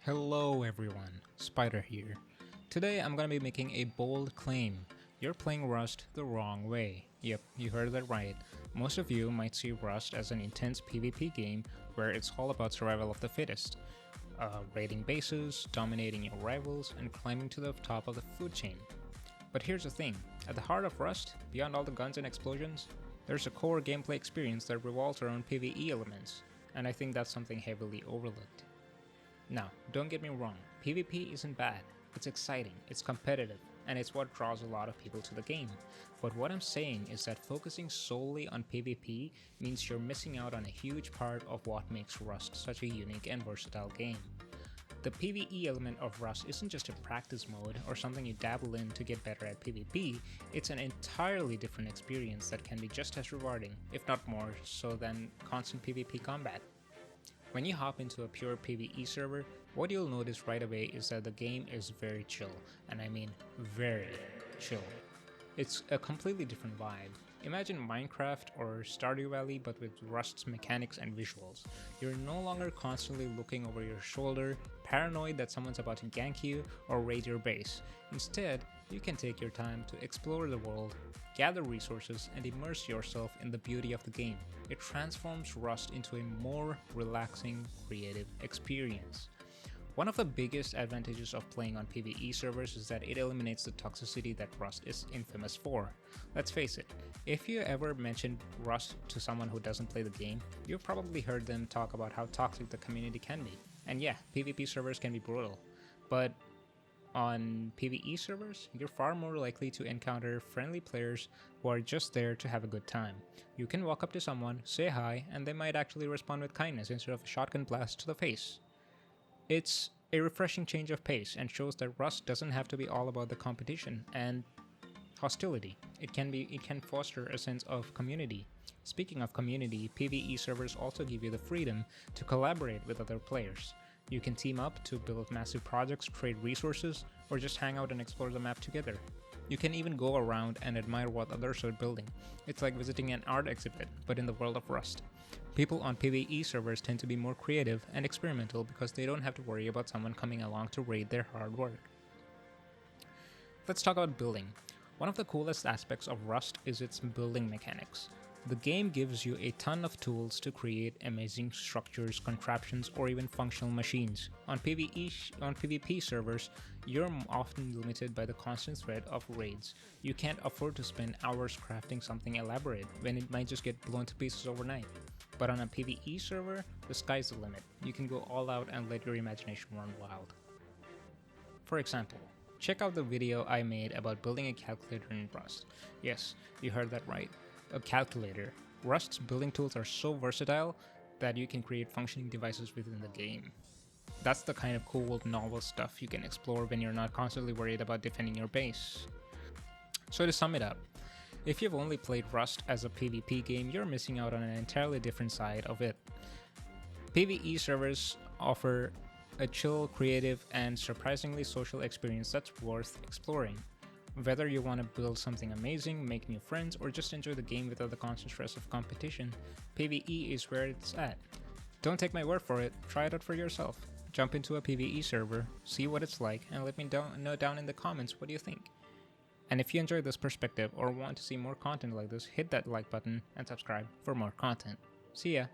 Hello everyone, Spider here. Today I'm gonna be making a bold claim. You're playing Rust the wrong way. Yep, you heard that right. Most of you might see Rust as an intense PvP game where it's all about survival of the fittest. Raiding bases, dominating your rivals, and climbing to the top of the food chain. But here's the thing, at the heart of Rust, beyond all the guns and explosions, there's a core gameplay experience that revolves around PvE elements, and I think that's something heavily overlooked. Now, don't get me wrong, PvP isn't bad, it's exciting, it's competitive, and it's what draws a lot of people to the game. But what I'm saying is that focusing solely on PvP means you're missing out on a huge part of what makes Rust such a unique and versatile game. The PvE element of Rust isn't just a practice mode or something you dabble in to get better at PvP, it's an entirely different experience that can be just as rewarding, if not more so than constant PvP combat. When you hop into a pure PvE server, what you'll notice right away is that the game is very chill, and I mean very chill. It's a completely different vibe. Imagine Minecraft or Stardew Valley but with Rust's mechanics and visuals. You're no longer constantly looking over your shoulder, paranoid that someone's about to gank you or raid your base. Instead, you can take your time to explore the world, gather resources, and immerse yourself in the beauty of the game. It transforms Rust into a more relaxing, creative experience. One of the biggest advantages of playing on PvE servers is that it eliminates the toxicity that Rust is infamous for. Let's face it, if you ever mentioned Rust to someone who doesn't play the game, you've probably heard them talk about how toxic the community can be. And yeah, PvP servers can be brutal, but on PvE servers, you're far more likely to encounter friendly players who are just there to have a good time. You can walk up to someone, say hi, and they might actually respond with kindness instead of a shotgun blast to the face. It's a refreshing change of pace and shows that Rust doesn't have to be all about the competition and hostility. It can foster a sense of community. Speaking of community, PvE servers also give you the freedom to collaborate with other players. You can team up to build massive projects, trade resources, or just hang out and explore the map together. You can even go around and admire what others are building. It's like visiting an art exhibit, but in the world of Rust. People on PvE servers tend to be more creative and experimental because they don't have to worry about someone coming along to raid their hard work. Let's talk about building. One of the coolest aspects of Rust is its building mechanics. The game gives you a ton of tools to create amazing structures, contraptions, or even functional machines. On PvP servers, you're often limited by the constant threat of raids. You can't afford to spend hours crafting something elaborate when it might just get blown to pieces overnight. But on a PvE server, the sky's the limit. You can go all out and let your imagination run wild. For example, check out the video I made about building a calculator in Rust. Yes, you heard that right. A calculator. Rust's building tools are so versatile that you can create functioning devices within the game. That's the kind of cool, novel stuff you can explore when you're not constantly worried about defending your base. So to sum it up, if you've only played Rust as a PvP game, you're missing out on an entirely different side of it. PvE servers offer a chill, creative, and surprisingly social experience that's worth exploring. Whether you want to build something amazing, make new friends, or just enjoy the game without the constant stress of competition, PvE is where it's at. Don't take my word for it, try it out for yourself. Jump into a PvE server, see what it's like, and let me know down in the comments what you think. And if you enjoyed this perspective or want to see more content like this, hit that like button and subscribe for more content. See ya!